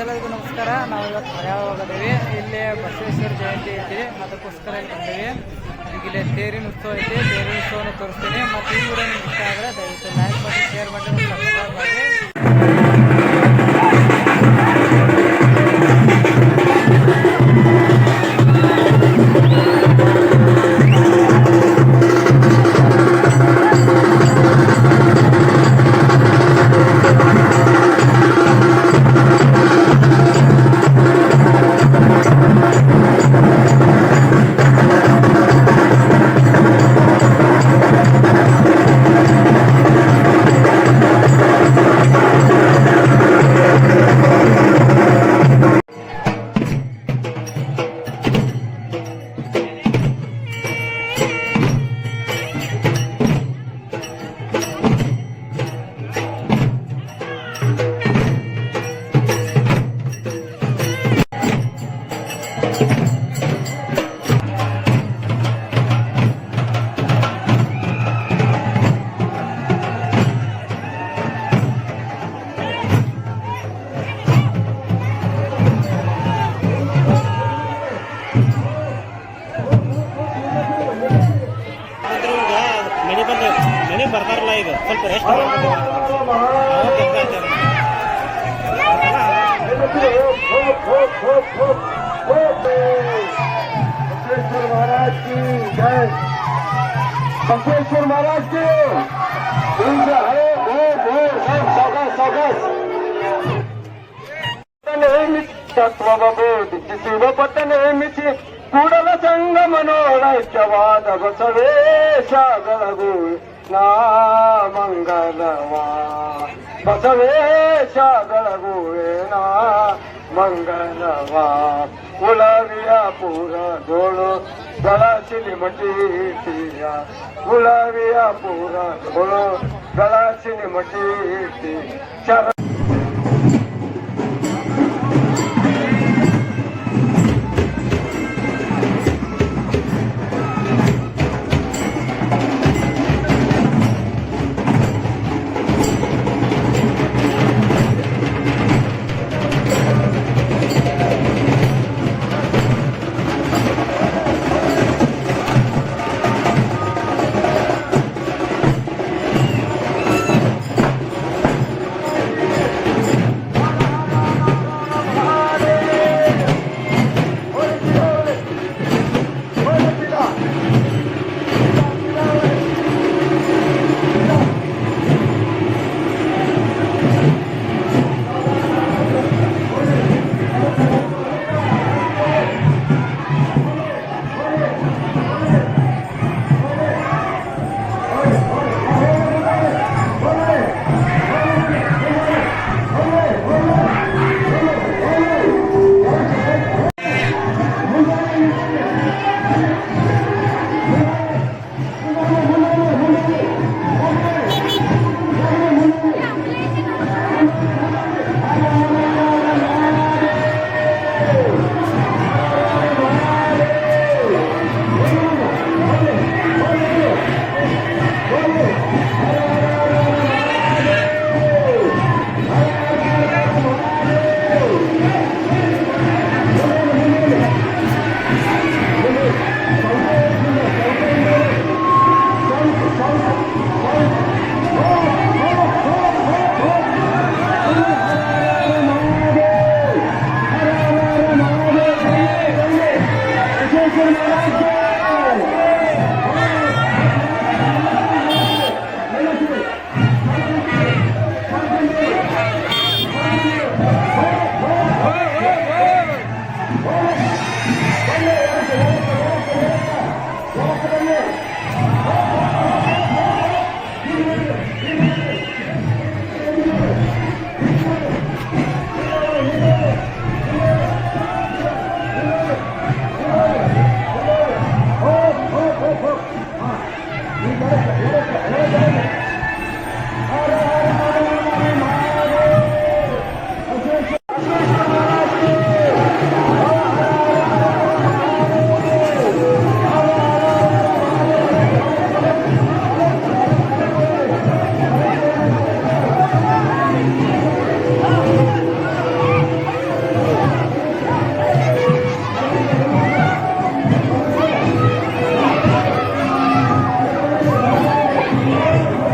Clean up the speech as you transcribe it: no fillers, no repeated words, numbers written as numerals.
ಎಲ್ಲರಿಗೂ ನಮಸ್ಕಾರ. ನಾವು ಇವತ್ತು ಮಲಯಾಳ ಹೋಗಿದ್ದೀವಿ. ಇಲ್ಲಿ ಬಸವೇಶ್ವರ ಜಯಂತಿ ಐತಿ, ಅದಕ್ಕೋಸ್ಕರ ಇಲ್ಲಿ ಬಂದೀವಿ. ಈಗ ಇಲ್ಲಿ ತೇರಿನ ಉತ್ಸವ ಐತಿ, ತೇರಿನ ಉತ್ಸವನ ತೋರಿಸ್ತೀನಿ. ಮತ್ತು ಈ ವಿಡಿಯೋ ನಿಮ್ಗೆ ಇಷ್ಟ ಆದರೆ ದಯವಿಟ್ಟು ಲೈಕ್ ಮಾಡಿ, ಶೇರ್ ಮಾಡಿ, ಸಬ್ಸ್ಕ್ರೈಬ್ ಮಾಡಿ. ಬರ್ತಾರಲ್ಲ ಈಗ ಸ್ವಲ್ಪ ರೆಸ್ಟ್ बसवेश्वर महाराज की जय, बसवेश्वर महाराज की हरे सौगस तत्वबोधिಸಿ ಶಿವಪತ ನೇಮಿಸಿ ಕೂಡಲ ಸಂಗಮನೋಡೈಕ್ಯವಾದ ಬಸವೇಶಗಳಗು ನಾ ಮಂಗಲವಾ, ಬಸವೇಶಗಳಗುವೆ ನಾ ಮಂಗಲವಾ. ಉಳವಿಯ ಪೂರ ಜೋಳು ಗಳಸಿಲಿ ಮಟೀಟಿಯ, ಉಳವಿಯ ಪೂರ ಜೋಳು ಗಳಸಿಲಿ ಮಟೀಟಿ ಶರ